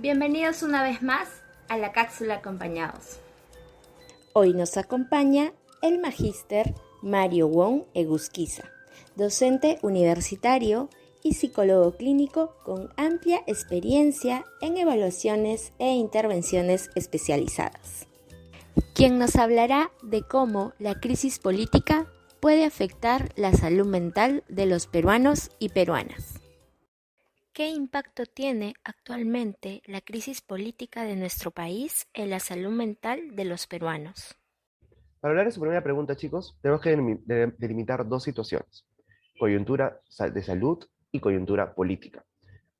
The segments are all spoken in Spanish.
Bienvenidos una vez más a la cápsula acompañados. Hoy nos acompaña el magíster Mario Wong Egusquiza, docente universitario y psicólogo clínico con amplia experiencia en evaluaciones e intervenciones especializadas, quien nos hablará de cómo la crisis política puede afectar la salud mental de los peruanos y peruanas. ¿Qué impacto tiene actualmente la crisis política de nuestro país en la salud mental de los peruanos? Para hablar de su primera pregunta, chicos, tenemos que delimitar dos situaciones: coyuntura de salud y coyuntura política.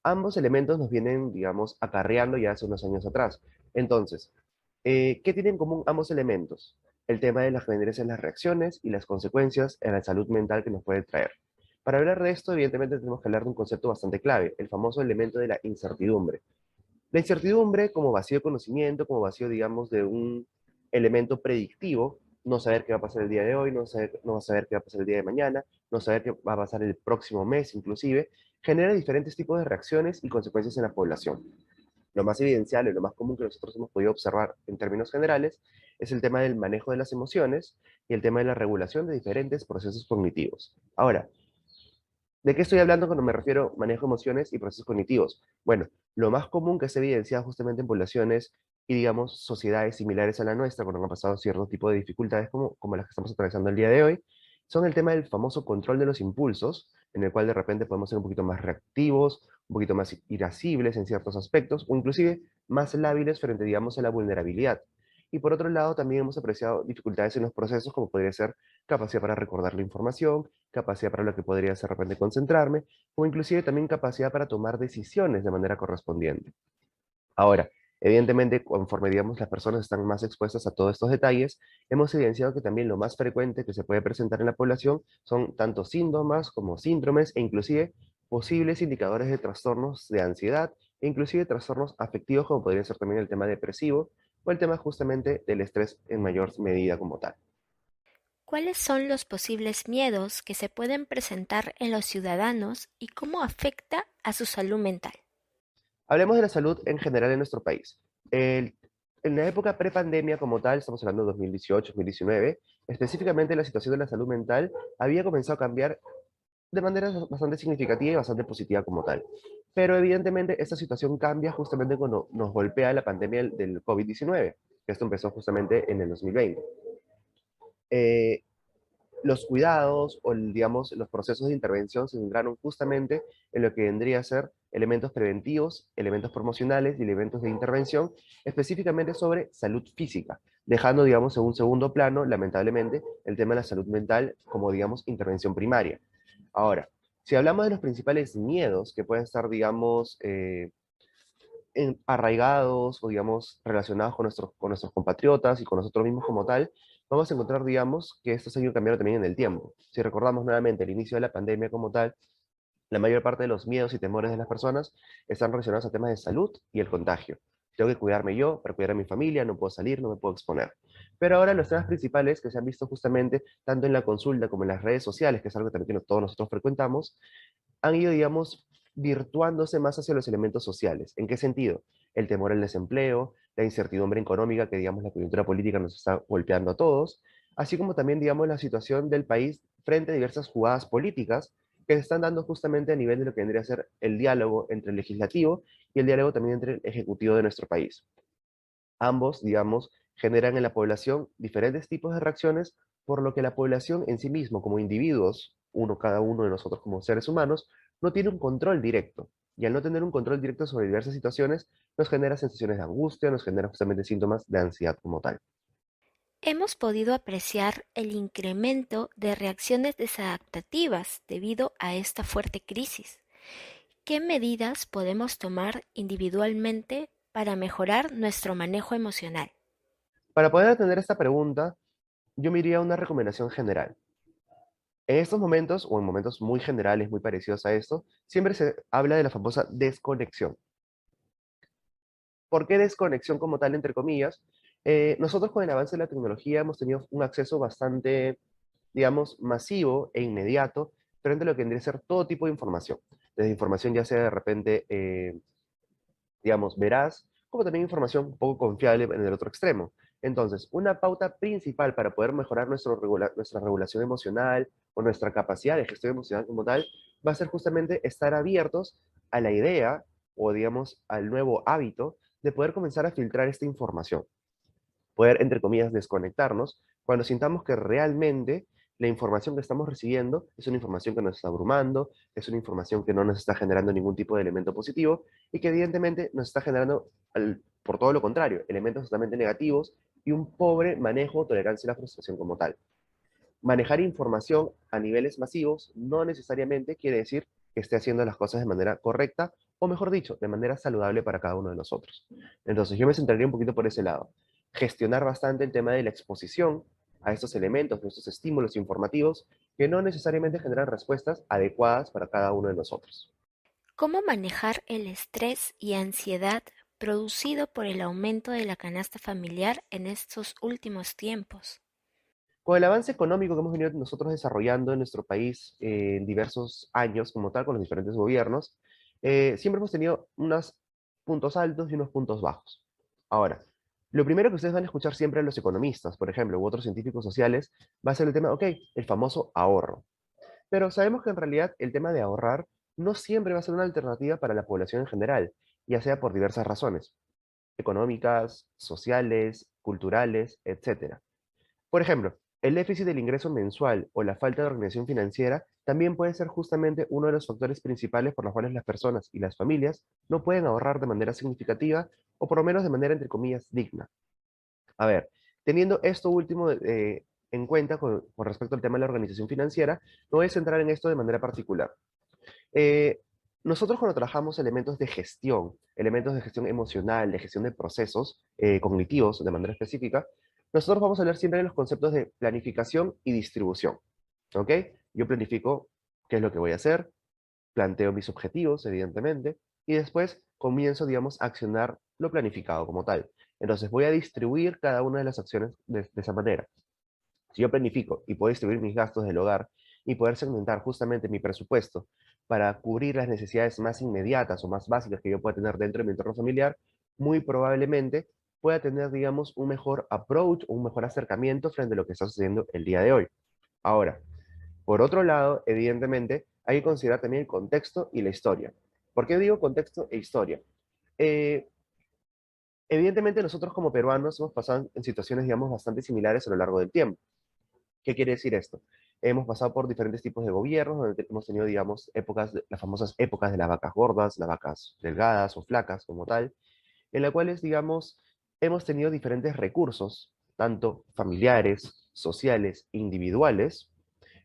Ambos elementos nos vienen, digamos, acarreando ya hace unos años atrás. Entonces, ¿qué tienen en común ambos elementos? El tema de las generes en las reacciones y las consecuencias en la salud mental que nos puede traer. Para hablar de esto, evidentemente tenemos que hablar de un concepto bastante clave, el famoso elemento de la incertidumbre. La incertidumbre como vacío de conocimiento, como vacío, digamos, de un elemento predictivo, no saber qué va a pasar el día de hoy, no saber qué va a pasar el día de mañana, no saber qué va a pasar el próximo mes inclusive, genera diferentes tipos de reacciones y consecuencias en la población. Lo más evidencial y lo más común que nosotros hemos podido observar en términos generales es el tema del manejo de las emociones y el tema de la regulación de diferentes procesos cognitivos. Ahora, ¿de qué estoy hablando cuando me refiero a manejo de emociones y procesos cognitivos? Bueno, lo más común que se evidencia justamente en poblaciones y, digamos, sociedades similares a la nuestra, cuando han pasado cierto tipo de dificultades como las que estamos atravesando el día de hoy, son el tema del famoso control de los impulsos, en el cual de repente podemos ser un poquito más reactivos, un poquito más irascibles en ciertos aspectos, o inclusive más lábiles frente, digamos, a la vulnerabilidad. Y por otro lado, también hemos apreciado dificultades en los procesos, como podría ser capacidad para recordar la información, capacidad para lo que podría ser de repente concentrarme, o inclusive también capacidad para tomar decisiones de manera correspondiente. Ahora, evidentemente, conforme digamos las personas están más expuestas a todos estos detalles, hemos evidenciado que también lo más frecuente que se puede presentar en la población son tanto síntomas como síndromes e inclusive posibles indicadores de trastornos de ansiedad e inclusive trastornos afectivos como podría ser también el tema depresivo o el tema justamente del estrés en mayor medida como tal. ¿Cuáles son los posibles miedos que se pueden presentar en los ciudadanos y cómo afecta a su salud mental? Hablemos de la salud en general en nuestro país. En la época prepandemia como tal, estamos hablando de 2018, 2019, específicamente la situación de la salud mental había comenzado a cambiar de manera bastante significativa y bastante positiva como tal. Pero evidentemente esta situación cambia justamente cuando nos golpea la pandemia del COVID-19, que esto empezó justamente en el 2020. Eh, los cuidados o, digamos, los procesos de intervención se centraron justamente en lo que vendría a ser elementos preventivos, elementos promocionales y elementos de intervención, específicamente sobre salud física, dejando, digamos, en un segundo plano, lamentablemente, el tema de la salud mental como, digamos, intervención primaria. Ahora, si hablamos de los principales miedos que pueden estar, digamos, arraigados o, digamos, relacionados con nuestros compatriotas y con nosotros mismos como tal, vamos a encontrar, digamos, que esto se ha ido cambiando también en el tiempo. Si recordamos nuevamente el inicio de la pandemia como tal, la mayor parte de los miedos y temores de las personas están relacionados a temas de salud y el contagio. Tengo que cuidarme yo para cuidar a mi familia, no puedo salir, no me puedo exponer. Pero ahora los temas principales que se han visto justamente tanto en la consulta como en las redes sociales, que es algo que también todos nosotros frecuentamos, han ido, digamos, virtuándose más hacia los elementos sociales. ¿En qué sentido? El temor al desempleo, la incertidumbre económica que, digamos, la coyuntura política nos está golpeando a todos, así como también, digamos, la situación del país frente a diversas jugadas políticas que se están dando justamente a nivel de lo que vendría a ser el diálogo entre el legislativo y el diálogo también entre el ejecutivo de nuestro país. Ambos, digamos, generan en la población diferentes tipos de reacciones, por lo que la población en sí mismo, como individuos, cada uno de nosotros como seres humanos, no tiene un control directo. Y al no tener un control directo sobre diversas situaciones, nos genera sensaciones de angustia, nos genera justamente síntomas de ansiedad como tal. Hemos podido apreciar el incremento de reacciones desadaptativas debido a esta fuerte crisis. ¿Qué medidas podemos tomar individualmente para mejorar nuestro manejo emocional? Para poder atender esta pregunta, yo me iría a una recomendación general. En estos momentos, o en momentos muy generales, muy parecidos a esto, siempre se habla de la famosa desconexión. ¿Por qué desconexión como tal, entre comillas? Nosotros con el avance de la tecnología hemos tenido un acceso bastante, digamos, masivo e inmediato frente a lo que tendría que ser todo tipo de información. Desde información ya sea de repente digamos, veraz, como también información poco confiable en el otro extremo. Entonces, una pauta principal para poder mejorar nuestra regulación emocional o nuestra capacidad de gestión emocional como tal, va a ser justamente estar abiertos a la idea o, digamos, al nuevo hábito de poder comenzar a filtrar esta información. Poder, entre comillas, desconectarnos cuando sintamos que realmente la información que estamos recibiendo es una información que nos está abrumando, es una información que no nos está generando ningún tipo de elemento positivo y que evidentemente nos está generando, por todo lo contrario, elementos totalmente negativos y un pobre manejo, tolerancia a la frustración como tal. Manejar información a niveles masivos no necesariamente quiere decir que esté haciendo las cosas de manera correcta o, mejor dicho, de manera saludable para cada uno de nosotros. Entonces, yo me centraría un poquito por ese lado. Gestionar bastante el tema de la exposición a estos elementos, a estos estímulos informativos que no necesariamente generan respuestas adecuadas para cada uno de nosotros. ¿Cómo manejar el estrés y ansiedad producido por el aumento de la canasta familiar en estos últimos tiempos? Con el avance económico que hemos venido nosotros desarrollando en nuestro país en diversos años, como tal, con los diferentes gobiernos, siempre hemos tenido unos puntos altos y unos puntos bajos. Ahora, lo primero que ustedes van a escuchar siempre a los economistas, por ejemplo, u otros científicos sociales, va a ser el tema, ok, el famoso ahorro. Pero sabemos que en realidad el tema de ahorrar no siempre va a ser una alternativa para la población en general, ya sea por diversas razones, económicas, sociales, culturales, etcétera. Por ejemplo, el déficit del ingreso mensual o la falta de organización financiera también puede ser justamente uno de los factores principales por los cuales las personas y las familias no pueden ahorrar de manera significativa o por lo menos de manera, entre comillas, digna. A ver, teniendo esto último en cuenta con respecto al tema de la organización financiera, me voy a centrar en esto de manera particular. Eh, Nosotros cuando trabajamos elementos de gestión emocional, de gestión de procesos cognitivos de manera específica, nosotros vamos a hablar siempre de los conceptos de planificación y distribución. ¿Ok? Yo planifico qué es lo que voy a hacer, planteo mis objetivos, evidentemente, y después comienzo, digamos, a accionar lo planificado como tal. Entonces voy a distribuir cada una de las acciones de esa manera. Si yo planifico y puedo distribuir mis gastos del hogar y poder segmentar justamente mi presupuesto para cubrir las necesidades más inmediatas o más básicas que yo pueda tener dentro de mi entorno familiar, muy probablemente pueda tener, digamos, un mejor approach, un mejor acercamiento frente a lo que está sucediendo el día de hoy. Ahora, por otro lado, evidentemente, hay que considerar también el contexto y la historia. ¿Por qué digo contexto e historia? Eh, Evidentemente, nosotros como peruanos hemos pasado en situaciones, digamos, bastante similares a lo largo del tiempo. ¿Qué quiere decir esto? Hemos pasado por diferentes tipos de gobiernos, donde hemos tenido, digamos, las famosas épocas de las vacas gordas, las vacas delgadas o flacas como tal, en las cuales, digamos, hemos tenido diferentes recursos, tanto familiares, sociales, individuales,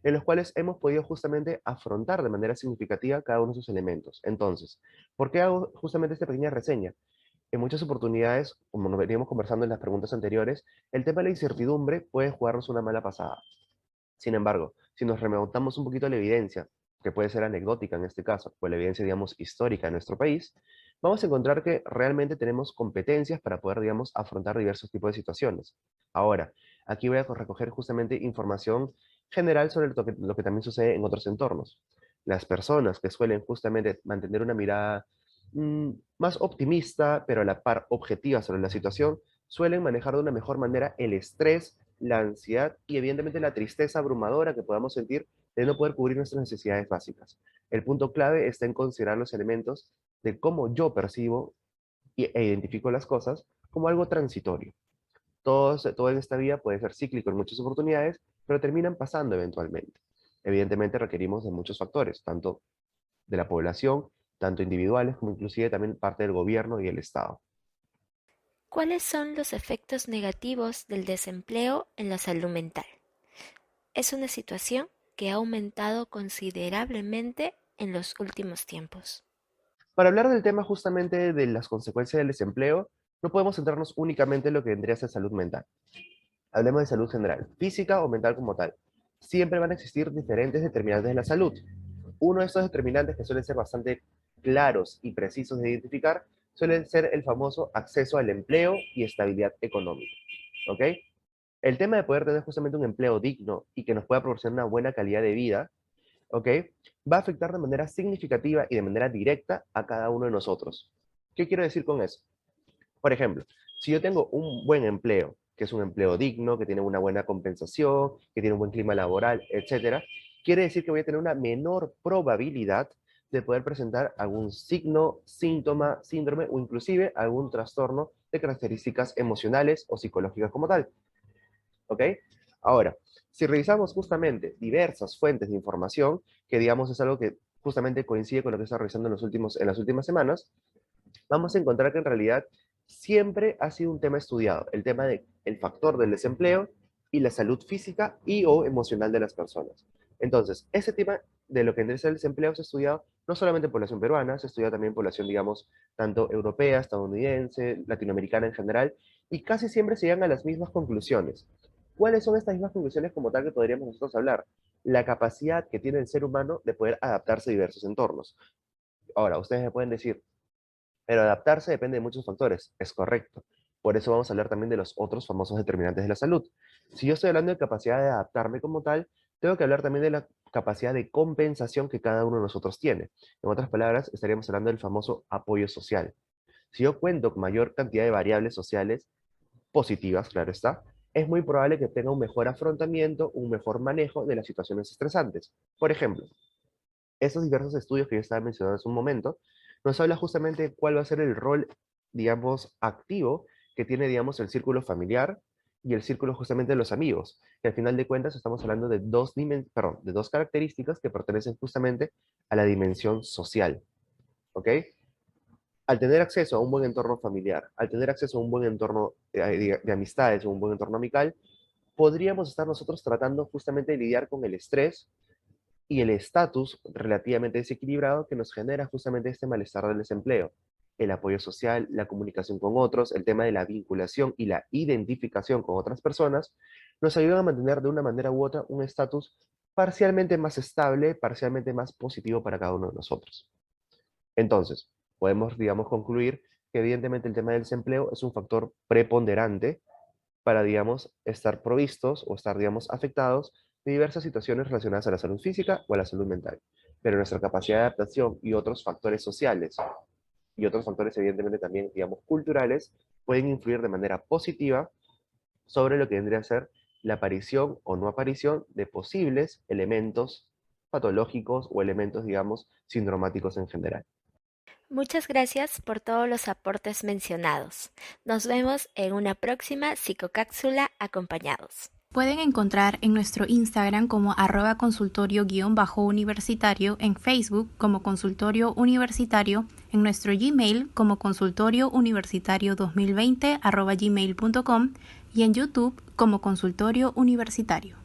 en los cuales hemos podido justamente afrontar de manera significativa cada uno de esos elementos. Entonces, ¿por qué hago justamente esta pequeña reseña? En muchas oportunidades, como nos veníamos conversando en las preguntas anteriores, el tema de la incertidumbre puede jugarnos una mala pasada. Sin embargo, si nos remontamos un poquito a la evidencia, que puede ser anecdótica en este caso, o la evidencia, digamos, histórica de nuestro país, vamos a encontrar que realmente tenemos competencias para poder, digamos, afrontar diversos tipos de situaciones. Ahora, aquí voy a recoger justamente información general sobre lo que también sucede en otros entornos. Las personas que suelen justamente mantener una mirada más optimista, pero a la par objetiva sobre la situación, suelen manejar de una mejor manera el estrés, la ansiedad y evidentemente la tristeza abrumadora que podamos sentir de no poder cubrir nuestras necesidades básicas. El punto clave está en considerar los elementos de cómo yo percibo e identifico las cosas como algo transitorio. Todo en esta vida puede ser cíclico en muchas oportunidades, pero terminan pasando eventualmente. Evidentemente requerimos de muchos factores, tanto de la población, tanto individuales como inclusive también parte del gobierno y el Estado. ¿Cuáles son los efectos negativos del desempleo en la salud mental? Es una situación que ha aumentado considerablemente en los últimos tiempos. Para hablar del tema justamente de las consecuencias del desempleo, no podemos centrarnos únicamente en lo que vendría a ser salud mental. Hablemos de salud general, física o mental como tal. Siempre van a existir diferentes determinantes de la salud. Uno de estos determinantes que suelen ser bastante claros y precisos de identificar suele ser el famoso acceso al empleo y estabilidad económica. ¿Ok? El tema de poder tener justamente un empleo digno y que nos pueda proporcionar una buena calidad de vida, ¿ok? Va a afectar de manera significativa y de manera directa a cada uno de nosotros. ¿Qué quiero decir con eso? Por ejemplo, si yo tengo un buen empleo, que es un empleo digno, que tiene una buena compensación, que tiene un buen clima laboral, etcétera, quiere decir que voy a tener una menor probabilidad de poder presentar algún signo, síntoma, síndrome o inclusive algún trastorno de características emocionales o psicológicas como tal. ¿Ok? Ahora, si revisamos justamente diversas fuentes de información, que digamos es algo que justamente coincide con lo que está revisando en las últimas semanas, vamos a encontrar que en realidad siempre ha sido un tema estudiado, el tema del factor del desempleo y la salud física y o emocional de las personas. Entonces, ese tema de lo que es el desempleo se ha estudiado no solamente en población peruana, se ha estudiado también en población, digamos, tanto europea, estadounidense, latinoamericana en general, y casi siempre se llegan a las mismas conclusiones. ¿Cuáles son estas mismas conclusiones como tal que podríamos nosotros hablar? La capacidad que tiene el ser humano de poder adaptarse a diversos entornos. Ahora, ustedes me pueden decir, pero adaptarse depende de muchos factores, es correcto. Por eso vamos a hablar también de los otros famosos determinantes de la salud. Si yo estoy hablando de capacidad de adaptarme como tal, tengo que hablar también de la capacidad de compensación que cada uno de nosotros tiene. En otras palabras, estaríamos hablando del famoso apoyo social. Si yo cuento con mayor cantidad de variables sociales positivas, claro está, es muy probable que tenga un mejor afrontamiento, un mejor manejo de las situaciones estresantes. Por ejemplo, esos diversos estudios que yo estaba mencionando hace un momento, nos habla justamente de cuál va a ser el rol, digamos, activo que tiene, digamos, el círculo familiar y el círculo justamente de los amigos, que al final de cuentas estamos hablando de de dos características que pertenecen justamente a la dimensión social, ¿ok? Al tener acceso a un buen entorno familiar, al tener acceso a un buen entorno de amistades o un buen entorno amical, podríamos estar nosotros tratando justamente de lidiar con el estrés y el estatus relativamente desequilibrado que nos genera justamente este malestar del desempleo. El apoyo social, la comunicación con otros, el tema de la vinculación y la identificación con otras personas, nos ayudan a mantener de una manera u otra un estatus parcialmente más estable, parcialmente más positivo para cada uno de nosotros. Entonces, podemos, digamos, concluir que evidentemente el tema del desempleo es un factor preponderante para, digamos, estar provistos o estar, digamos, afectados de diversas situaciones relacionadas a la salud física o a la salud mental. Pero nuestra capacidad de adaptación y otros factores sociales y otros factores, evidentemente, también, digamos, culturales, pueden influir de manera positiva sobre lo que vendría a ser la aparición o no aparición de posibles elementos patológicos o elementos, digamos, sindromáticos en general. Muchas gracias por todos los aportes mencionados. Nos vemos en una próxima psicocápsula acompañados. Pueden encontrar en nuestro Instagram como @consultorio_universitario, en Facebook como Consultorio Universitario, en nuestro Gmail como consultoriouniversitario2020 @gmail.com y en YouTube como Consultorio Universitario.